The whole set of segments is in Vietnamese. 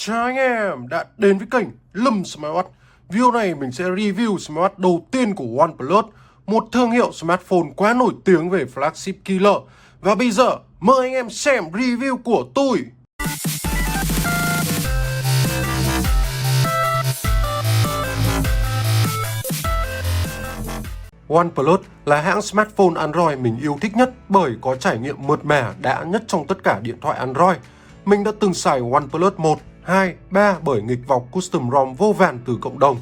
Chào anh em đã đến với kênh Lâm Smartwatch. Video này mình sẽ review smartwatch đầu tiên của OnePlus, một thương hiệu smartphone quá nổi tiếng về flagship killer. Và bây giờ mời anh em xem review của tôi. OnePlus là hãng smartphone Android mình yêu thích nhất bởi có trải nghiệm mượt mà đã nhất trong tất cả điện thoại Android. Mình đã từng xài OnePlus 1, 2, 3 bởi nghịch vọc custom ROM vô vàn từ cộng đồng.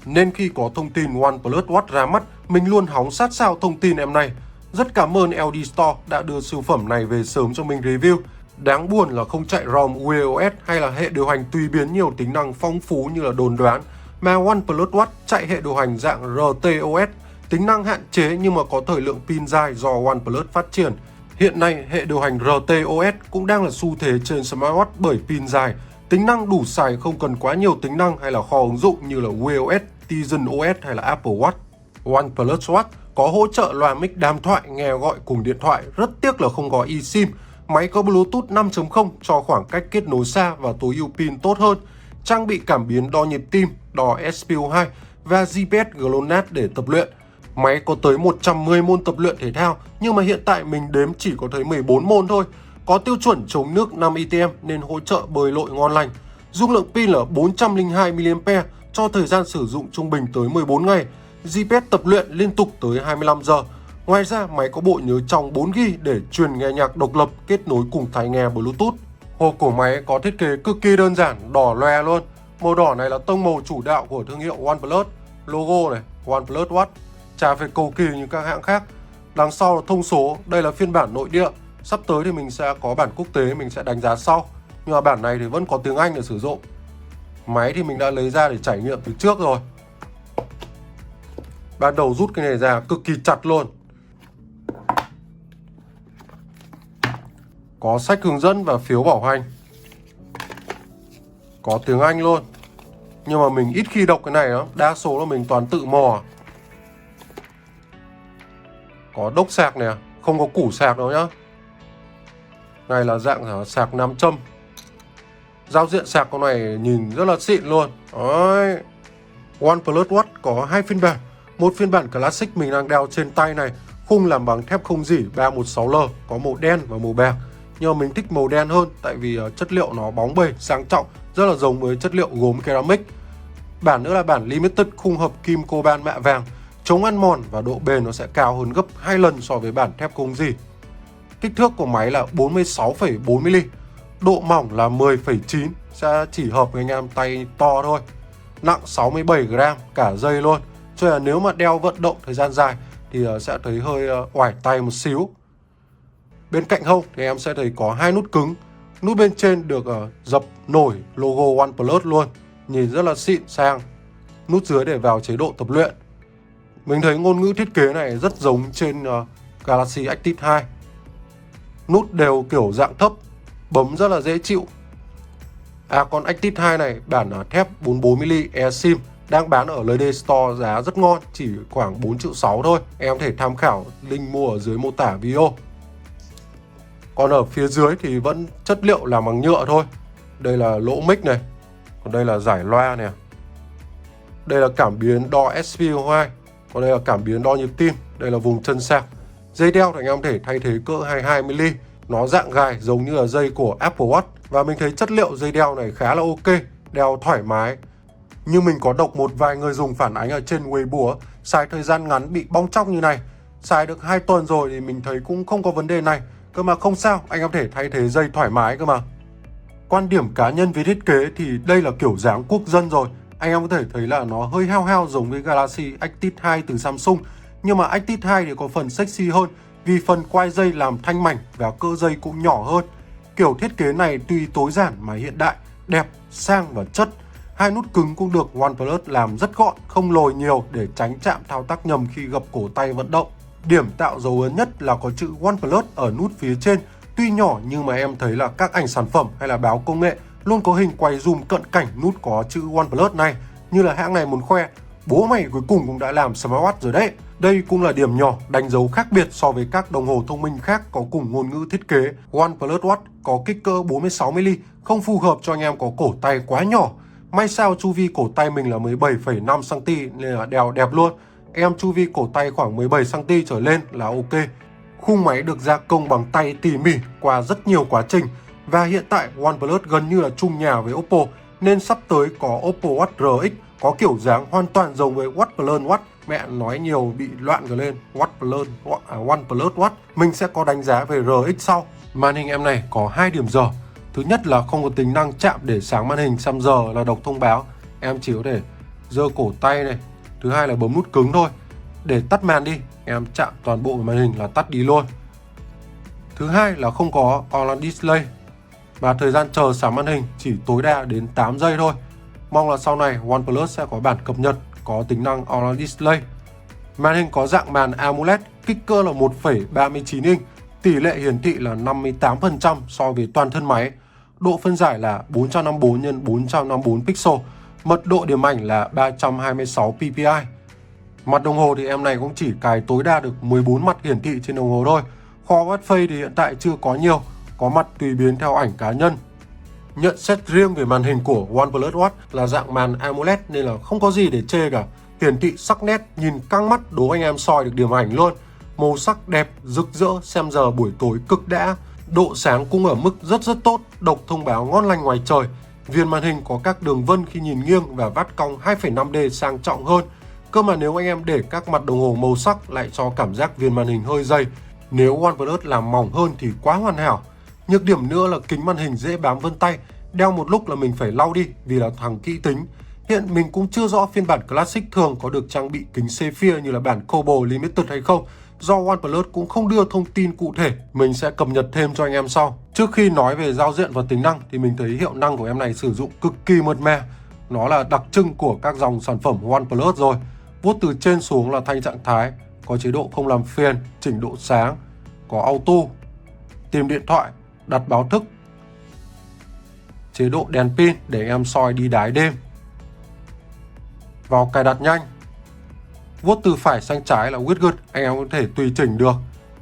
Nên khi có thông tin OnePlus Watch ra mắt, mình luôn hóng sát sao thông tin em này. Rất cảm ơn LD Store đã đưa siêu phẩm này về sớm cho mình review. Đáng buồn là không chạy ROM UEOS hay là hệ điều hành tùy biến nhiều tính năng phong phú như là đồn đoán, mà OnePlus Watch chạy hệ điều hành dạng RTOS, tính năng hạn chế nhưng mà có thời lượng pin dài do OnePlus phát triển. Hiện nay, hệ điều hành RTOS cũng đang là xu thế trên smartwatch bởi pin dài, tính năng đủ xài không cần quá nhiều tính năng hay là kho ứng dụng như là weOS, Tizen OS hay là Apple Watch. OnePlus Watch có hỗ trợ loa mic đàm thoại nghe gọi cùng điện thoại, rất tiếc là không có eSIM. Máy có Bluetooth 5.0 cho khoảng cách kết nối xa và tối ưu pin tốt hơn. Trang bị cảm biến đo nhịp tim, đo SpO2 và GPS GLONASS để tập luyện. Máy có tới 110 môn tập luyện thể thao, nhưng mà hiện tại mình đếm chỉ có thấy 14 môn thôi. Có tiêu chuẩn chống nước 5 ITM nên hỗ trợ bơi lội ngon lành. Dung lượng pin là 402 mAh cho thời gian sử dụng trung bình tới 14 ngày. GPS tập luyện liên tục tới 25 giờ. Ngoài ra, máy có bộ nhớ trong 4GB để truyền nghe nhạc độc lập kết nối cùng tai nghe Bluetooth. Hộp của máy có thiết kế cực kỳ đơn giản, đỏ loe luôn. Màu đỏ này là tông màu chủ đạo của thương hiệu OnePlus. Logo này, OnePlus Watch. Chả phải cầu kỳ như các hãng khác. Đằng sau là thông số, đây là phiên bản nội địa. Sắp tới thì mình sẽ có bản quốc tế, mình sẽ đánh giá sau. Nhưng mà bản này thì vẫn có tiếng Anh để sử dụng. Máy thì mình đã lấy ra để trải nghiệm từ trước rồi. Ban đầu rút cái này ra cực kỳ chặt luôn. Có sách hướng dẫn và phiếu bảo hành. Có tiếng Anh luôn. Nhưng mà mình ít khi đọc cái này lắm, đa số là mình toàn tự mò. Có đốc sạc nè, không có củ sạc đâu nhá. Này là dạng sạc nam châm. Giao diện sạc con này nhìn rất là xịn luôn. Đấy. OnePlus Watch có hai phiên bản. Một phiên bản Classic mình đang đeo trên tay này, khung làm bằng thép không rỉ 316L, có màu đen và màu bạc. Nhưng mà mình thích màu đen hơn tại vì chất liệu nó bóng bẩy, sang trọng, rất là giống với chất liệu gốm ceramic. Bản nữa là bản Limited khung hợp kim coban mạ vàng, chống ăn mòn và độ bền nó sẽ cao hơn gấp 2 lần so với bản thép không rỉ. Kích thước của máy là 46,4mm, độ mỏng là 10,9, sẽ chỉ hợp với anh em tay to thôi. Nặng 67g cả dây luôn, cho nên nếu mà đeo vận động thời gian dài thì sẽ thấy hơi oải tay một xíu. Bên cạnh hông thì em sẽ thấy có hai nút cứng. Nút bên trên được dập nổi logo OnePlus luôn, nhìn rất là xịn sang. Nút dưới để vào chế độ tập luyện. Mình thấy ngôn ngữ thiết kế này rất giống trên Galaxy Active 2. Nút đều kiểu dạng thấp, bấm rất là dễ chịu. Con Active 2 này bản thép 44mm eSIM đang bán ở LD Store giá rất ngon, chỉ khoảng 4,6 triệu thôi. Em có thể tham khảo link mua ở dưới mô tả video. Còn ở phía dưới thì vẫn chất liệu làm bằng nhựa thôi. Đây là lỗ mic này, còn đây là giải loa nè. Đây là cảm biến đo SpO2, còn đây là cảm biến đo nhịp tim. Đây là vùng chân sạc. Dây đeo thì anh em có thể thay thế cỡ 22mm. Nó dạng gài giống như là dây của Apple Watch. Và mình thấy chất liệu dây đeo này khá là ok, đeo thoải mái. Nhưng mình có đọc một vài người dùng phản ánh ở trên Weibo, xài thời gian ngắn bị bong tróc như này. Xài được 2 tuần rồi thì mình thấy cũng không có vấn đề này. Cơ mà không sao, anh em có thể thay thế dây thoải mái cơ mà. Quan điểm cá nhân về thiết kế thì đây là kiểu dáng quốc dân rồi. Anh em có thể thấy là nó hơi hao hao giống với Galaxy Active 2 từ Samsung. Nhưng mà Active 2 thì có phần sexy hơn vì phần quai dây làm thanh mảnh và cỡ dây cũng nhỏ hơn. Kiểu thiết kế này tuy tối giản mà hiện đại, đẹp, sang và chất. Hai nút cứng cũng được OnePlus làm rất gọn, không lồi nhiều để tránh chạm thao tác nhầm khi gập cổ tay vận động. Điểm tạo dấu ấn nhất là có chữ OnePlus ở nút phía trên. Tuy nhỏ nhưng mà em thấy là các ảnh sản phẩm hay là báo công nghệ luôn có hình quay zoom cận cảnh nút có chữ OnePlus này. Như là hãng này muốn khoe, bố mày cuối cùng cũng đã làm smartwatch rồi đấy. Đây cũng là điểm nhỏ đánh dấu khác biệt so với các đồng hồ thông minh khác có cùng ngôn ngữ thiết kế. OnePlus Watch có kích cỡ 46mm, không phù hợp cho anh em có cổ tay quá nhỏ. May sao chu vi cổ tay mình là 17,5cm nên là đeo đẹp luôn. Em chu vi cổ tay khoảng 17cm trở lên là ok. Khung máy được gia công bằng tay tỉ mỉ qua rất nhiều quá trình. Và hiện tại OnePlus gần như là chung nhà với Oppo, nên sắp tới có Oppo Watch RX có kiểu dáng hoàn toàn giống với OnePlus Watch. Mẹ nói nhiều bị loạn cả lên. OnePlus Watch. Mình sẽ có đánh giá về RX sau. Màn hình em này có 2 điểm dở. Thứ nhất là không có tính năng chạm để sáng màn hình xem giờ là đọc thông báo. Em chỉ có thể giơ cổ tay này. Thứ hai là bấm nút cứng thôi. Để tắt màn đi, em chạm toàn bộ màn hình là tắt đi luôn. Thứ hai là không có On Display. Và thời gian chờ sáng màn hình chỉ tối đa đến 8 giây thôi. Mong là sau này OnePlus sẽ có bản cập nhật có tính năng On Display. Màn hình có dạng màn AMOLED, kích cỡ là 1,39 inch, tỷ lệ hiển thị là 58% so với toàn thân máy. Độ phân giải là 454 x 454 pixel, mật độ điểm ảnh là 326 ppi. Mặt đồng hồ thì em này cũng chỉ cài tối đa được 14 mặt hiển thị trên đồng hồ thôi. Kho quát phây thì hiện tại chưa có nhiều, có mặt tùy biến theo ảnh cá nhân. Nhận xét riêng về màn hình của OnePlus Watch là dạng màn AMOLED nên là không có gì để chê cả. Hiển thị sắc nét, nhìn căng mắt đố anh em soi được điểm ảnh luôn. Màu sắc đẹp, rực rỡ, xem giờ buổi tối cực đã. Độ sáng cũng ở mức rất tốt, đọc thông báo ngon lành ngoài trời. Viền màn hình có các đường vân khi nhìn nghiêng và vát cong 2,5D sang trọng hơn. Cơ mà nếu anh em để các mặt đồng hồ màu sắc lại cho cảm giác viền màn hình hơi dày. Nếu OnePlus làm mỏng hơn thì quá hoàn hảo. Nhược điểm nữa là kính màn hình dễ bám vân tay, đeo một lúc là mình phải lau đi vì là thằng kỹ tính. Hiện mình cũng chưa rõ phiên bản Classic thường có được trang bị kính Sapphire như là bản Kobo Limited hay không, do OnePlus cũng không đưa thông tin cụ thể, mình sẽ cập nhật thêm cho anh em sau. Trước khi nói về giao diện và tính năng thì mình thấy hiệu năng của em này sử dụng cực kỳ mượt mà. Nó là đặc trưng của các dòng sản phẩm OnePlus rồi. Vuốt từ trên xuống là thanh trạng thái, có chế độ không làm phiền, chỉnh độ sáng, có auto, tìm điện thoại, đặt báo thức, chế độ đèn pin để em soi đi đái đêm. Vào cài đặt nhanh. Vuốt từ phải sang trái là widget, anh em có thể tùy chỉnh được.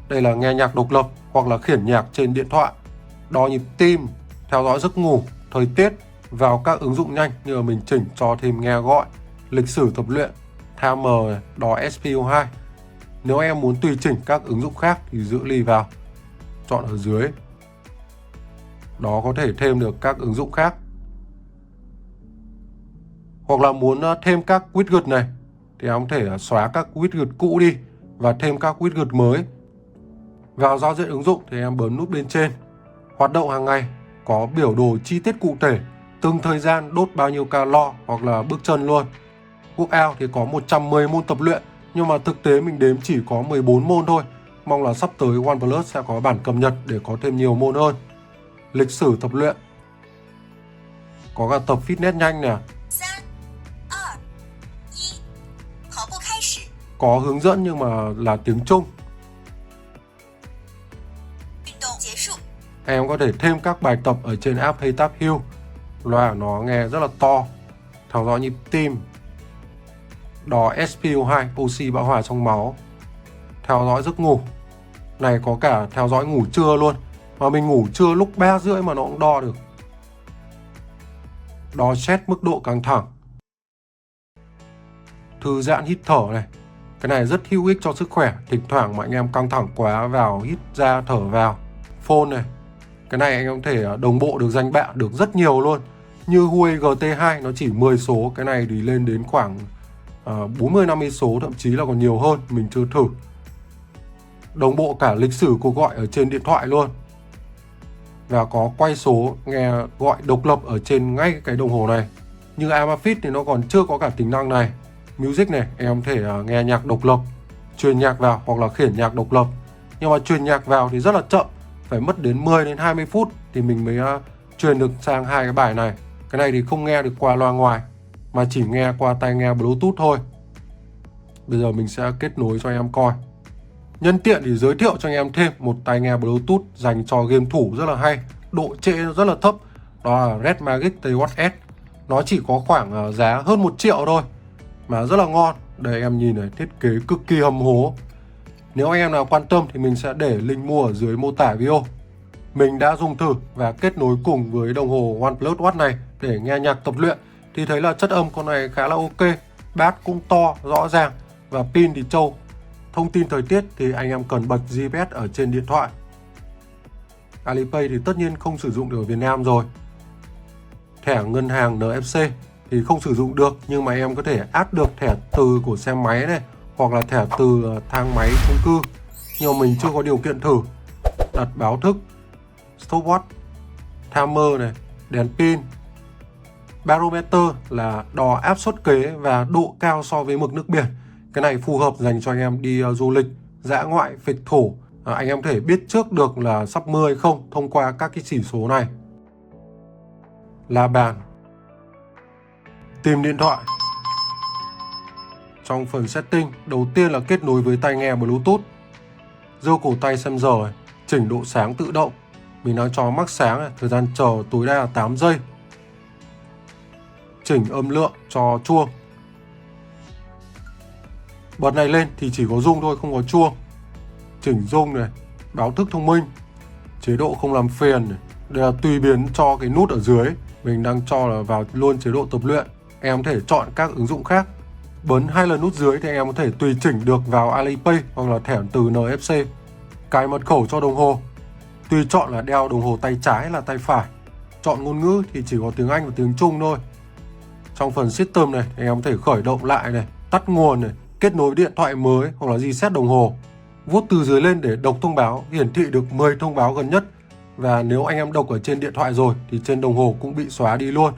Đây là nghe nhạc độc lập hoặc là khiển nhạc trên điện thoại. Đo nhịp tim, theo dõi giấc ngủ, thời tiết. Vào các ứng dụng nhanh như là mình chỉnh cho thêm nghe gọi, lịch sử tập luyện, timer, đo SPO2. Nếu em muốn tùy chỉnh các ứng dụng khác thì giữ ly vào, chọn ở dưới. Đó có thể thêm được các ứng dụng khác. Hoặc là muốn thêm các widget này thì em có thể xóa các widget cũ đi và thêm các widget mới. Vào giao diện ứng dụng thì em bấm nút bên trên. Hoạt động hàng ngày có biểu đồ chi tiết cụ thể, từng thời gian đốt bao nhiêu calo hoặc là bước chân luôn. Workout thì có 110 môn tập luyện, nhưng mà thực tế mình đếm chỉ có 14 môn thôi. Mong là sắp tới OnePlus sẽ có bản cập nhật để có thêm nhiều môn hơn. Lịch sử tập luyện, có cả tập fitness nhanh nè. Có hướng dẫn nhưng mà là tiếng Trung. Em có thể thêm các bài tập ở trên app HeyTap Hill. Loa nó nghe rất là to. Theo dõi nhịp tim, đo SPO2, oxy bão hòa trong máu, theo dõi giấc ngủ. Này có cả theo dõi ngủ trưa luôn. Mà mình ngủ trưa lúc 3 rưỡi mà nó cũng đo được. Đo stress mức độ căng thẳng, thư giãn hít thở này. Cái này rất hữu ích cho sức khỏe. Thỉnh thoảng mà anh em căng thẳng quá vào hít ra thở vào. Phone này, cái này anh em có thể đồng bộ được danh bạ được rất nhiều luôn. Như Huawei GT2 nó chỉ 10 số, cái này thì lên đến khoảng 40-50 số, thậm chí là còn nhiều hơn, mình chưa thử. Đồng bộ cả lịch sử cuộc gọi ở trên điện thoại luôn. Và có quay số nghe gọi độc lập ở trên ngay cái đồng hồ này. Như Amazfit thì nó còn chưa có cả tính năng này. Music này, em có thể nghe nhạc độc lập, truyền nhạc vào hoặc là khiển nhạc độc lập. Nhưng mà truyền nhạc vào thì rất là chậm, phải mất đến 10 đến 20 phút thì mình mới truyền được sang hai cái bài này. Cái này thì không nghe được qua loa ngoài mà chỉ nghe qua tai nghe Bluetooth thôi. Bây giờ mình sẽ kết nối cho anh em coi. Nhân tiện thì giới thiệu cho anh em thêm một tai nghe Bluetooth dành cho game thủ rất là hay. Độ trễ rất là thấp. Đó là Red Magic TWS. Nó chỉ có khoảng giá hơn 1 triệu thôi mà rất là ngon. Đây anh em nhìn này, thiết kế cực kỳ hầm hố. Nếu anh em nào quan tâm thì mình sẽ để link mua ở dưới mô tả video. Mình đã dùng thử và kết nối cùng với đồng hồ OnePlus Watch này để nghe nhạc tập luyện thì thấy là chất âm con này khá là ok, bass cũng to, rõ ràng và pin thì trâu. Thông tin thời tiết thì anh em cần bật GPS ở trên điện thoại. Alipay thì tất nhiên không sử dụng được ở Việt Nam rồi. Thẻ ngân hàng NFC thì không sử dụng được, nhưng mà em có thể add được thẻ từ của xe máy này hoặc là thẻ từ thang máy chung cư, nhưng mà mình chưa có điều kiện thử. Đặt báo thức, stopwatch, timer này, đèn pin. Barometer là đo áp suất kế và độ cao so với mực nước biển. Cái này phù hợp dành cho anh em đi du lịch, dã ngoại, phịch thổ. Anh em có thể biết trước được là sắp mưa hay không thông qua các cái chỉ số này. La bàn, tìm điện thoại. Trong phần setting, đầu tiên là kết nối với tai nghe Bluetooth. Giơ cổ tay xem giờ, chỉnh độ sáng tự động. Mình đang cho max sáng, thời gian chờ tối đa là 8 giây. Chỉnh âm lượng cho chuông. Bật này lên thì chỉ có rung thôi, không có chuông. Chỉnh rung này, báo thức thông minh, chế độ không làm phiền này. Đây là tùy biến cho cái nút ở dưới. Mình đang cho là vào luôn chế độ tập luyện. Em có thể chọn các ứng dụng khác. Bấm 2 lần nút dưới thì em có thể tùy chỉnh được vào Alipay hoặc là thẻ từ NFC. Cài mật khẩu cho đồng hồ. Tùy chọn là đeo đồng hồ tay trái hay là tay phải. Chọn ngôn ngữ thì chỉ có tiếng Anh và tiếng Trung thôi. Trong phần system này thì em có thể khởi động lại này, tắt nguồn này, kết nối điện thoại mới hoặc là reset đồng hồ. Vuốt từ dưới lên để đọc thông báo, hiển thị được 10 thông báo gần nhất. Và nếu anh em đọc ở trên điện thoại rồi thì trên đồng hồ cũng bị xóa đi luôn.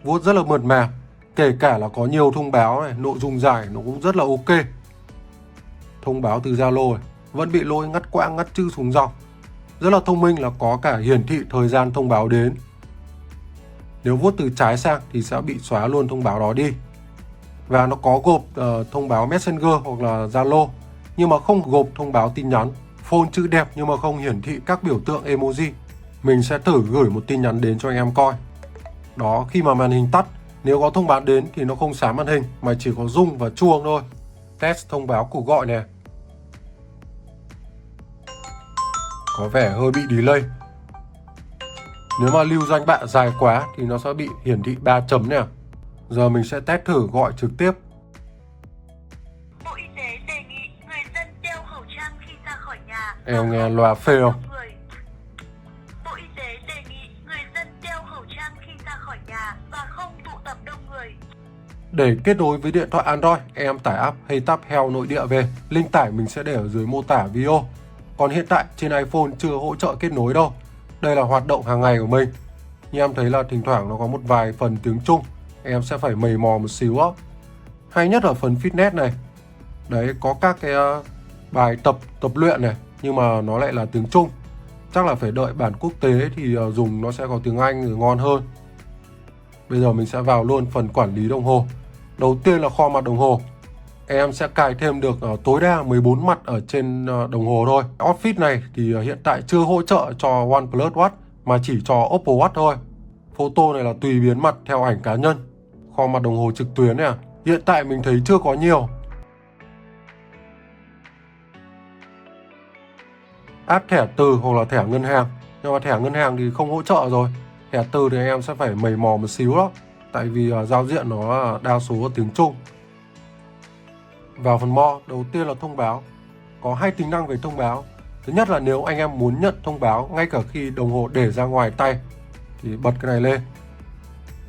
Vuốt rất là mượt mà. Kể cả là có nhiều thông báo này, nội dung dài nó cũng rất là ok. Thông báo từ Zalo này, vẫn bị lỗi ngắt quãng, ngắt chữ xuống dòng. Rất là thông minh là có cả hiển thị thời gian thông báo đến. Nếu vuốt từ trái sang thì sẽ bị xóa luôn thông báo đó đi. Và nó có gộp thông báo Messenger hoặc là Zalo, nhưng mà không gộp thông báo tin nhắn. Phone chữ đẹp nhưng mà không hiển thị các biểu tượng emoji. Mình sẽ thử gửi một tin nhắn đến cho anh em coi. Đó, khi mà màn hình tắt, nếu có thông báo đến thì nó không sáng màn hình mà chỉ có rung và chuông thôi. Test thông báo cuộc gọi nè. Có vẻ hơi bị delay. Nếu mà lưu danh bạ dài quá thì nó sẽ bị hiển thị 3 chấm nè. Giờ mình sẽ test thử gọi trực tiếp. Bộ Y tế đề nghị người dân đeo khẩu trang khi ra khỏi nhà. Em nghe loa phê không? Bộ Y tế đề nghị người dân đeo khẩu trang khi ra khỏi nhà và không tụ tập đông người. Để kết nối với điện thoại Android, em tải app HeyTap Health nội địa về. Link tải mình sẽ để ở dưới mô tả video. Còn hiện tại trên iPhone chưa hỗ trợ kết nối đâu. Đây là hoạt động hàng ngày của mình. Như em thấy là thỉnh thoảng nó có một vài phần tiếng Trung. Em sẽ phải mày mò một xíu á. Hay nhất ở phần fitness này. Đấy, có các cái bài tập luyện này, nhưng mà nó lại là tiếng Trung. Chắc là phải đợi bản quốc tế thì dùng nó sẽ có tiếng Anh thì ngon hơn. Bây giờ mình sẽ vào luôn phần quản lý đồng hồ. Đầu tiên là kho mặt đồng hồ. Em sẽ cài thêm được tối đa 14 mặt ở trên đồng hồ thôi. Outfit này thì hiện tại chưa hỗ trợ cho OnePlus Watch mà chỉ cho Oppo Watch thôi. Photo này là tùy biến mặt theo ảnh cá nhân. Kho mặt đồng hồ trực tuyến nè. Hiện tại mình thấy chưa có nhiều. Add thẻ từ hoặc là thẻ ngân hàng. Nhưng mà thẻ ngân hàng thì không hỗ trợ rồi. Thẻ từ thì em sẽ phải mày mò một xíu đó. Tại vì giao diện nó đa số là tiếng Trung. Vào phần More, đầu tiên là thông báo. Có 2 tính năng về thông báo. Thứ nhất là nếu anh em muốn nhận thông báo ngay cả khi đồng hồ để ra ngoài tay thì bật cái này lên.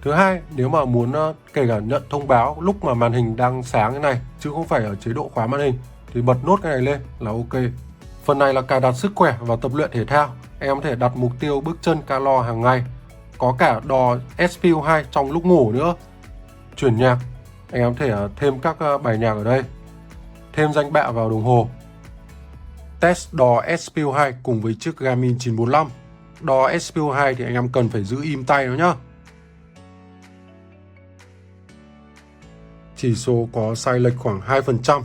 Thứ hai, nếu mà muốn kể cả nhận thông báo lúc mà màn hình đang sáng như này chứ không phải ở chế độ khóa màn hình thì bật nốt cái này lên là ok. Phần này là cài đặt sức khỏe và tập luyện thể thao. Em có thể đặt mục tiêu bước chân calo hàng ngày. Có cả đo SpO2 trong lúc ngủ nữa. Chuyển nhạc, anh em có thể thêm các bài nhạc ở đây. Thêm danh bạ vào đồng hồ. Test đo SpO2 cùng với chiếc Garmin 945. Đo SpO2 thì anh em cần phải giữ im tay nó nhá. Chỉ số có sai lệch khoảng 2%.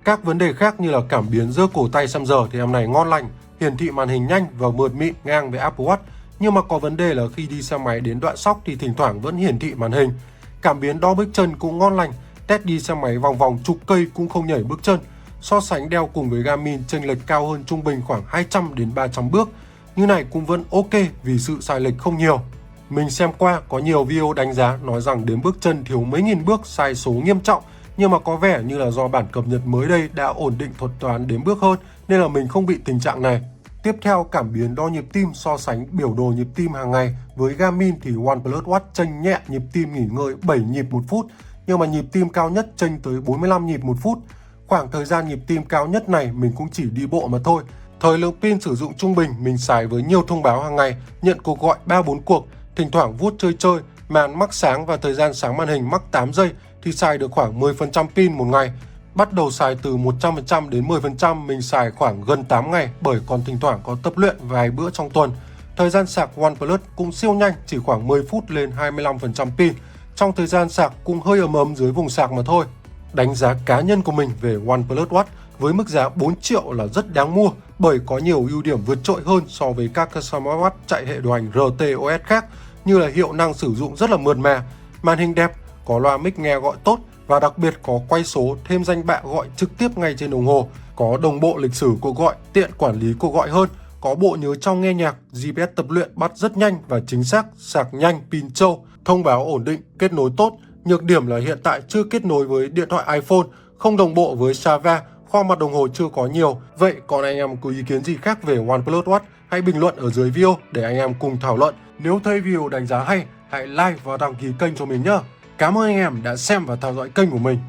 Các vấn đề khác như là cảm biến giơ cổ tay xem giờ thì em này ngon lành, hiển thị màn hình nhanh và mượt mịn ngang với Apple Watch. Nhưng mà có vấn đề là khi đi xe máy đến đoạn sóc thì thỉnh thoảng vẫn hiển thị màn hình. Cảm biến đo bước chân cũng ngon lành, Test đi xe máy vòng vòng chục cây cũng không nhảy bước chân. So sánh đeo cùng với Garmin chênh lệch cao hơn trung bình khoảng 200 đến 300 bước. Như này cũng vẫn ok vì sự sai lệch không nhiều. Mình xem qua có nhiều video đánh giá nói rằng đếm bước chân thiếu mấy nghìn bước sai số nghiêm trọng, nhưng mà có vẻ như là do bản cập nhật mới đây đã ổn định thuật toán đếm bước hơn nên là mình không bị tình trạng này. Tiếp theo, cảm biến đo nhịp tim so sánh biểu đồ nhịp tim hàng ngày. Với Garmin thì OnePlus Watch chênh nhẹ nhịp tim nghỉ ngơi 7 nhịp một phút, nhưng mà nhịp tim cao nhất chênh tới 45 nhịp một phút. Khoảng thời gian nhịp tim cao nhất này mình cũng chỉ đi bộ mà thôi. Thời lượng pin sử dụng trung bình mình xài với nhiều thông báo hàng ngày, nhận cuộc gọi 3-4 cuộc, thỉnh thoảng vuốt chơi, màn mắc sáng và thời gian sáng màn hình mắc 8 giây thì xài được khoảng 10% pin một ngày. Bắt đầu xài từ 100% đến 10% mình xài khoảng gần 8 ngày bởi còn thỉnh thoảng có tập luyện vài bữa trong tuần. Thời gian sạc OnePlus cũng siêu nhanh, chỉ khoảng 10 phút lên 25% pin. Trong thời gian sạc cũng hơi ấm dưới vùng sạc mà thôi. Đánh giá cá nhân của mình về OnePlus Watch với mức giá 4 triệu là rất đáng mua bởi có nhiều ưu điểm vượt trội hơn so với các smartwatch chạy hệ điều hành RTOS khác, như là hiệu năng sử dụng rất là mượt mà, màn hình đẹp, có loa mic nghe gọi tốt và đặc biệt có quay số thêm danh bạ gọi trực tiếp ngay trên đồng hồ, có đồng bộ lịch sử cuộc gọi tiện quản lý cuộc gọi hơn, có bộ nhớ trong nghe nhạc, GPS tập luyện bắt rất nhanh và chính xác, sạc nhanh, pin trâu, thông báo ổn định, kết nối tốt. Nhược điểm là hiện tại chưa kết nối với điện thoại iPhone, không đồng bộ với Strava, khoang mặt đồng hồ chưa có nhiều. Vậy còn anh em có ý kiến gì khác về OnePlus Watch? Hãy bình luận ở dưới video để anh em cùng thảo luận. Nếu thấy video đánh giá hay, hãy like và đăng ký kênh cho mình nhé. Cảm ơn anh em đã xem và theo dõi kênh của mình.